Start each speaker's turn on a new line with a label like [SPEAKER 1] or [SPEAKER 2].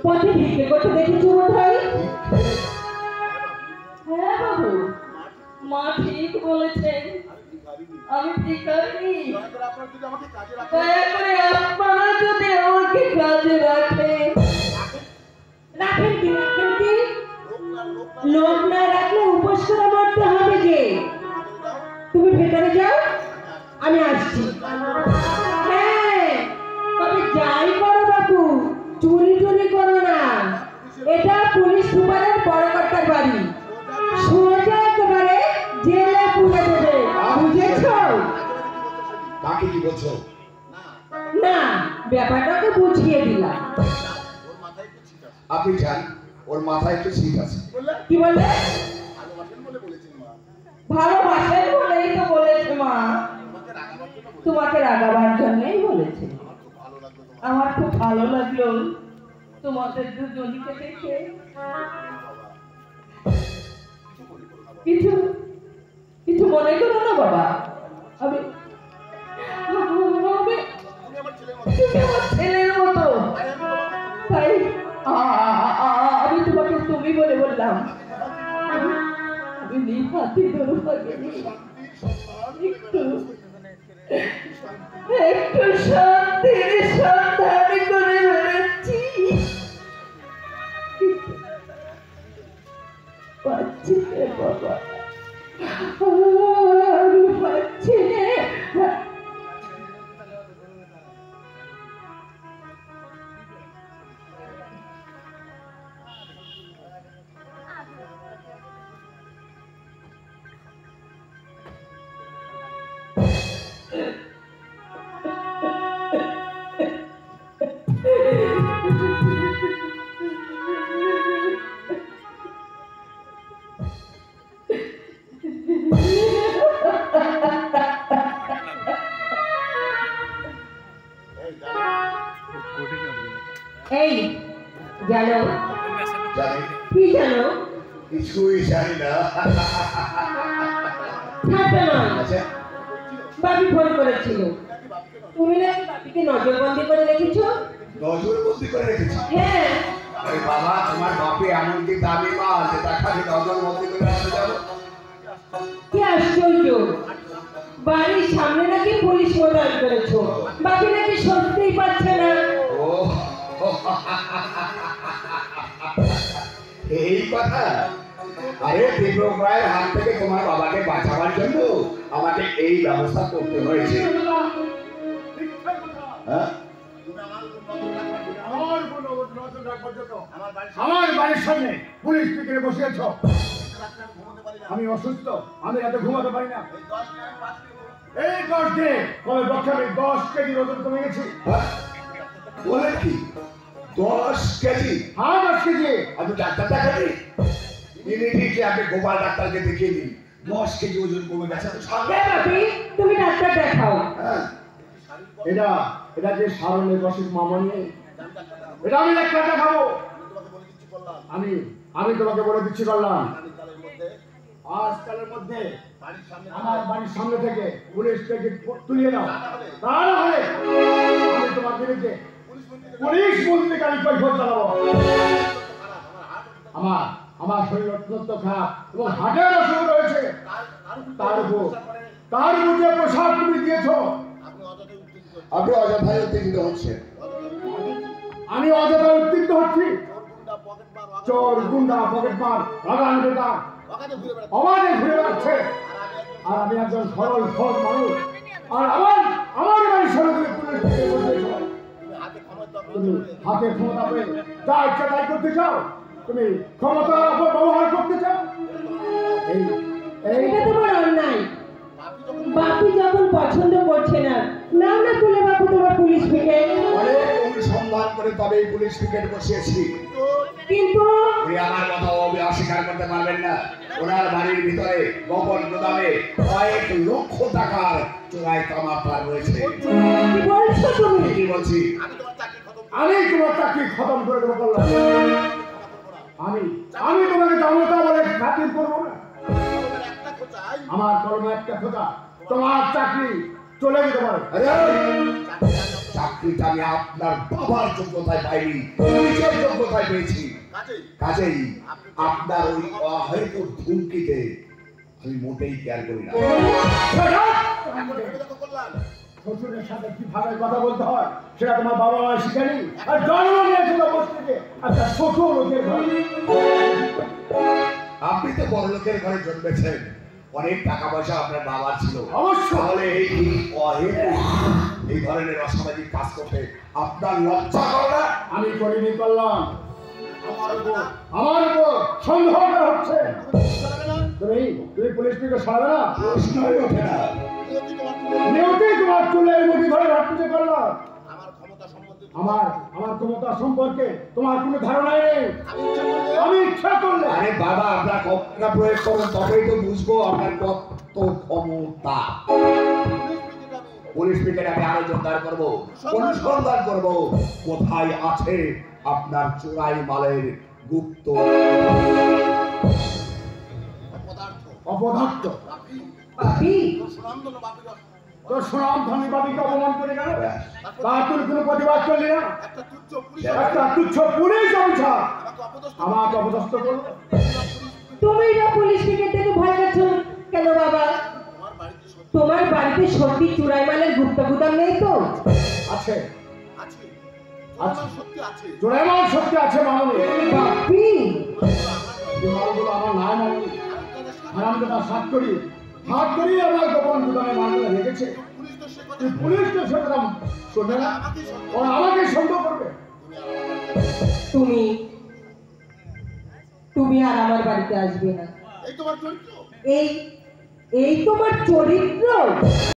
[SPEAKER 1] পথে ভিক্ষে করতে দেখেছো বোধহয়? হ্যাঁ বাবু, মা ঠিক বলেছেন, আমি ভিখারিনী। দয়া করে আপনারা যদি আমাকে কাজে রাখেন। রাখেন কি? রাখেন কি? লোক না রাখলে উপোস করে মরতে হবে যে। তুমি ভেতরে যাও, আমি আসছি। হ্যাঁ, তবে যাই করো বাবু, চুরি টুরি করো না। এটা পুলিশ সুপারের বড় কর্তার বাড়ি, সোজা একেবারে জেলে পুরে দেবে, বুঝেছো?
[SPEAKER 2] কাকে কি বলছো?
[SPEAKER 1] না, ব্যাপারটাকে বুঝিয়ে দিলাম।
[SPEAKER 2] আপনি জান, ওর মাথায় একটু ছিট আছে।
[SPEAKER 1] কি বললে? ভালোবাসেন বলেই তো বলেছে মা। তোমাকে রাগাবার জন্যই বলেছে। আমার খুব ভালো লাগলো তোমাদের দুজনকে দেখে। কিছু কিছু মনে করো না বাবা, আমি ছেলের মতো, তাই আমি তোমাকে তুমি বলে বললাম। আমি নিহাতি দুর্ভাগিনী, একটু শান্তির সন্ধান করে বেড়াচ্ছি, পাচ্ছি না বাবা, আমি পাচ্ছি না। এই জানো, কি জানো?
[SPEAKER 2] কিছুই জানি না।
[SPEAKER 1] বাপি ফোন করেছিল, তুমি নাকি বাপিকে নজরবন্দি করে রেখেছো।
[SPEAKER 2] নজরবন্দি করে রেখেছি?
[SPEAKER 1] হ্যাঁ।
[SPEAKER 2] আরে বাবা, তোমার বাপে এমন কি দামি মাল যেটা খালি নজরবন্দি করে আসতে যাবো?
[SPEAKER 1] কি আশ্চর্য, বাড়ির সামনে নাকি পুলিশ মোতায়েন করেছো, বাপি নাকি সরতেই পারছে না।
[SPEAKER 2] ও এই কথা? আরে বিপ্লব রায়ের হাত থেকে তোমার বাবাকে বাঁচাবার জন্য আমাকে এই ব্যবস্থা করতে হয়েছে।
[SPEAKER 3] আমার বাড়ির সামনে পুলিশ পিকেটে বসেছ। আমি অসুস্থ, আমি রাতে ঘুমাতে পারি না। এই 10 দিনে কবে বছরে 10 কেজি ওজন কমে গেছি।
[SPEAKER 2] বলে কি 10 কেজি?
[SPEAKER 3] হ্যাঁ 10 কেজি।
[SPEAKER 2] আমি ডাক্তার দেখাচ্ছি, ইমিডিয়েটলি আমি গোপাল ডাক্তারকে দেখিয়ে দিই। 10 কেজি ওজন কমে গেছে।
[SPEAKER 1] তুমি ডাক্তার দেখাও।
[SPEAKER 3] এটা এটা যে সারণে বসিস মামনি, এটা আমি ডাক্তার দেখাবো। আমি তোমাকে বলে দিচ্ছি করলাম, আজকালের মধ্যে আমার বাড়ির সামনে থেকে পুলিশ থেকে তুলিয়ে নাও, তা না হলে আমি তোমার বিরুদ্ধে পুলিশ মন্ত্রী গাড়ি কৈফত চালাবো। আমার শরীর অত্যন্ত খারাপ এবং হার্টের অসুখ রয়েছে। তার উপর প্রসাদ তুমি দিয়েছ।
[SPEAKER 2] আপনি অযথায় উত্তেজিত হচ্ছেন।
[SPEAKER 3] আমি অযথায় উত্তেজিত হচ্ছি? চোর গুন্ডা পকেটমার লাগান বেটা অবাধে ঘুরে বেড়াচ্ছে, আর আমি একজন সরল সৎ মানুষ, আর আমার বাড়ির সরকারি পুলিশ তুমি হাতে ক্ষমতা পেয়ে যা ইচ্ছা তাই করতে চাও, তুমি ক্ষমতার অপব্যবহার করতে চাও।
[SPEAKER 1] এইটা তোমার অন্যায়। বাপি যখন পছন্দ করছে না, নাও না তুলে বাপু তোমার পুলিশ পিকেট।
[SPEAKER 2] অনেক অনুসন্ধান করে তবে এই পুলিশ পিকেট বসিয়েছি,
[SPEAKER 1] কিন্তু
[SPEAKER 2] উনি আমার কথা অস্বীকার করতে পারবেন না। ওনার বাড়ির ভিতরে গোপন গোদামে কয়েক লক্ষ টাকার চোরাই তামাক রয়েছে।
[SPEAKER 1] কি বলছো তুমি?
[SPEAKER 2] কি বলছি?
[SPEAKER 3] আমি তোমার চাকরি খতম করে দেবো বললাম। আমি তোমাকে জনতা বলে খাতির করবো না। আমার কলমে একটা খোঁজা, তোমার চাকরি চলে যেতে পারে।
[SPEAKER 2] চাকরিটা আমি আপনার বাবার যোগ্যতায় পাইনি, নিজের যোগ্যতায় পেয়েছি। কাজেই আপনার ওই অহেতুক ধুমকিতে আমি মোটেই কেয়ার করি না।
[SPEAKER 3] শ্বশুরের সাথে কিভাবে কথা বলতে হয় সেটা তোমার বাবা মা শিখানি। আর জন্ম নিয়েছিল বস্তিতে একটা ছোট লোকের ঘরে।
[SPEAKER 2] আপনি তো বড় লোকের ঘরে জন্মেছেন, অনেক টাকা পয়সা আপনার বাবার ছিল,
[SPEAKER 3] অবশ্যই।
[SPEAKER 2] তাহলে এই ধরনের অসামাজিক কাজ করতে আপনার লজ্জা করে না?
[SPEAKER 3] আমি করিনি, করলাম। আমার উপর সন্দেহ করা হচ্ছে। তুমি পুলিশ থেকে সরাবে না?
[SPEAKER 2] প্রশ্নই ওঠে না।
[SPEAKER 3] নিয়তি তোমার চুলের মুঠি ধরে রাখতে করলাম। আমার ক্ষমতা সম্পর্কে তোমার কোনো ধারণাই নেই। আমি ইচ্ছা করলে
[SPEAKER 2] আরে বাবা, আপনার ক্ষমতা প্রয়োগ করুন, তবেই তো বুঝবো আপনার কত ক্ষমতা। পুলিশ পিকেট আমি আরো জোরদার করবো, অনুসন্ধান করবো কোথায় আছে আপনার চোরাই মালের গুপ্ত
[SPEAKER 3] অপদার্থ।
[SPEAKER 1] পাপি
[SPEAKER 3] তোর সুনাম ধনী বাবিকে অপমান করে গেল, তার তুই কোনো প্রতিবাদ করলি না? একটা তুচ্ছ পুলিশ অফিসার আমাকে অপদস্থ করলো।
[SPEAKER 1] তুমি না পুলিশ থেকে থেকে ভয় পাচ্ছ কেন বাবা? তোমার বাড়িতে সত্যি চুরাই মালের গুপ্ত গুদাম নেই তো?
[SPEAKER 3] আছে, জোড়াই মাল সত্যি আছে মামনি।
[SPEAKER 1] পাপি
[SPEAKER 3] এই মালগুলো আমার নাই মামনি। হারামজাদা সাত করি আমার গোপন গুদামে মালগুলো রেখেছে। পুলিশ তো সে কথা শোনে না, ওরা আমাকে সন্দেহ করবে।
[SPEAKER 1] তুমি আর আমার বাড়িতে আসবে না। এই তোমার চরিত্র।